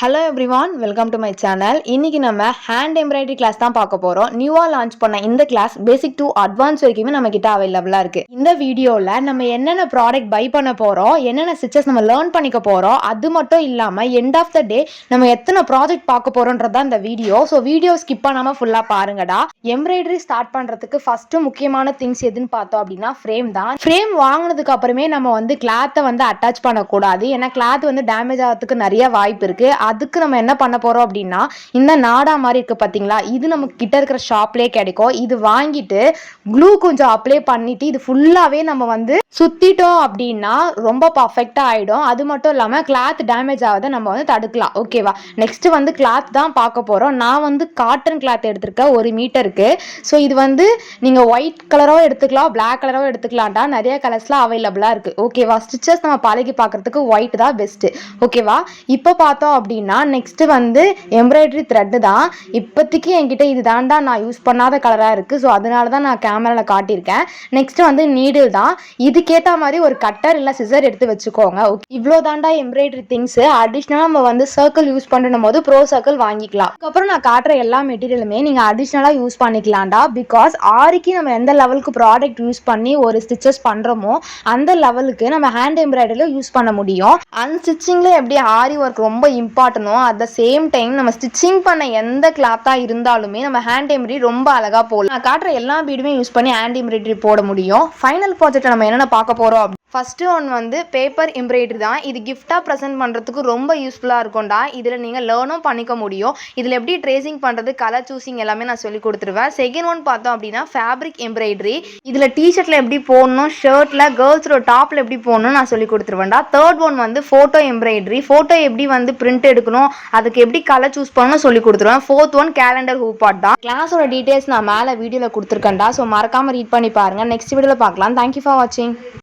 Hello everyone, welcome to my channel. இன்னைக்கு நம்ம hand embroidery class தான் பார்க்க போறோம். நியூவா லான்ச் பண்ண இந்த கிளாஸ் பேசிக் டு அட்வான்ஸ் வரைக்குமே நம்ம கிட்ட அவைலபிளா இருக்கு. இந்த வீடியோல நம்ம என்னென்ன ப்ராடக்ட் பை பண்ண போறோம், என்னென்ன ஸ்டிச்சஸ் நம்ம லேர்ன் பண்ணிக்க போறோம், அது மட்டும் இல்லாம எண்ட் ஆஃப் த டே நம்ம எத்தனை ப்ராஜெக்ட் பார்க்க போறோம்ன்றது தான் இந்த வீடியோ. ஸோ வீடியோ ஸ்கிப் பண்ணாம ஃபுல்லா பாருங்கடா. எம்ப்ராய்டரி ஸ்டார்ட் பண்றதுக்கு ஃபர்ஸ்ட் முக்கியமான திங்ஸ் எதுன்னு பார்த்தோம் அப்படின்னா ஃப்ரேம் தான். ஃப்ரேம் வாங்கினதுக்கு அப்புறமே நம்ம கிளாத்தை அட்டாச் பண்ணக்கூடாது. ஏன்னா கிளாத் டேமேஜ் ஆகிறதுக்கு நிறைய வாய்ப்பு இருக்கு. அதுக்கு நம்ம என்ன பண்ண போறோம் அப்படின்னா, இந்த நாடா மாதிரி இருக்கு பாத்தீங்களா, இது நம்ம கிட்ட இருக்கிற ஷாப்லயே கிடைக்கும். இது வாங்கிட்டு க்ளூ கொஞ்சம் அப்ளை பண்ணிட்டு இது ஃபுல்லாவே நம்ம சுத்திட்டோம் அப்படின்னா ரொம்ப பர்ஃபெக்டா ஆயிடும். அது மட்டும் இல்லாம கிளாத் டேமேஜ் ஆகாத நம்ம தடுக்கலாம். ஓகேவா? நெக்ஸ்ட் கிளாத் தான் பார்க்க போறோம். நான் காட்டன் கிளாத் எடுத்திருக்கேன் 1 மீட்டருக்கு. ஸோ இது நீங்க ஒயிட் கலரோ எடுத்துக்கலாம், பிளாக் கலரோ எடுத்துக்கலாம்டா. நிறைய கலர்ஸ்லாம் அவைலபிளா இருக்கு. ஓகேவா? ஸ்டிச்சஸ் நம்ம பழகி பார்க்கறதுக்கு ஒயிட் தான் பெஸ்ட். ஓகேவா? இப்போ பார்த்தோம் அப்படின்னா நெக்ஸ்ட் எம்ப்ராய்டரி த்ரெட் தான். இப்போதைக்கு என்கிட்ட இது தாண்டா நான் யூஸ் பண்ணாத கலரா இருக்கு. ஸோ அதனால தான் நான் கேமரால காட்டியிருக்கேன். நெக்ஸ்ட் நீடில் தான். இதுக்கேற்ற மாதிரி ஒரு கட்டர் இல்லை சிசர் எடுத்து வச்சுக்கோங்க. இவ்வளோ தாண்டா எம்ப்ராய்டரி திங்ஸ். அடிஷ்னலாக நம்ம சர்க்கிள் யூஸ் பண்ணும் போது ப்ரோ சர்க்கிள் வாங்கிக்கலாம். அதுக்கப்புறம் நான் காட்டுற எல்லா மெட்டீரியலுமே நீங்க அடிஷ்னலா யூஸ் பண்ணிக்கலாம்டா. பிகாஸ் ஆரிக்கு நம்ம எந்த லெவலுக்கு ப்ராடக்ட் யூஸ் பண்ணி ஒரு ஸ்டிச்சஸ் பண்றோமோ அந்த லெவலுக்கு நம்ம ஹேண்ட் எம்ப்ராய்டரியில யூஸ் பண்ண முடியும். அன்ஸ்டிச்சிங்ல எப்படி ஆரி ஒர்க் ரொம்ப இம்பார்ட்டனோ அட் த சேம் டைம் நம்ம ஸ்டிச்சிங் பண்ண எந்த கிளாத்தா இருந்தாலுமே நம்ம ஹேண்ட் எம்ப்ராய்டரி ரொம்ப அழகா போடலாம். நான் காட்டுற எல்லா பீடுமே யூஸ் பண்ணி ஹேண்ட் எம்ப்ராய்டரி போட முடியும். ஃபைனல் ப்ராஜெக்ட் நம்ம என்னென்ன பார்க்க போறோம். ஃபர்ஸ்ட் ஒன் பேப்பர் எம்ப்ராய்டரி தான். இது கிஃப்டா ப்ரெசென்ட் பண்றதுக்கு ரொம்ப யூஸ்ஃபுல்லா இருக்கும்டா. இதுல நீங்க லேர்னும் பண்ணிக்க முடியும். இதுல எப்படி ட்ரேசிங் பண்றது, கலர் சூசிங் எல்லாமே நான் சொல்லி கொடுத்துருவேன். செகண்ட் ஒன் பார்த்தோம் அப்படின்னா ஃபேப்ரிக் எம்ப்ராய்டரி. இதுல டிஷர்ட்ல எப்படி போடணும், ஷர்ட்ல கேர்ள்ஸோட டாப்ல எப்படி போடணும் நான் சொல்லி கொடுத்துருவேன்டா. Third one photo embroidery. Photo எப்படி பிரிண்ட் எடுக்கணும், அதுக்கு எப்படி கலர் சூஸ் பண்ணணும் சொல்லி கொடுத்துருவேன். ஃபோர்த் ஒன் கேலண்டர் ஹூபாட் தான். கிளாஸோட டீடைல்ஸ் நான் மேல வீடியோல கொடுத்துருக்கேன்டா. ஸோ மறக்காம ரீட் பண்ணி பாருங்க. நெக்ஸ்ட் வீடியோல பார்க்கலாம். தேங்க்யூ ஃபார் வாட்சிங்.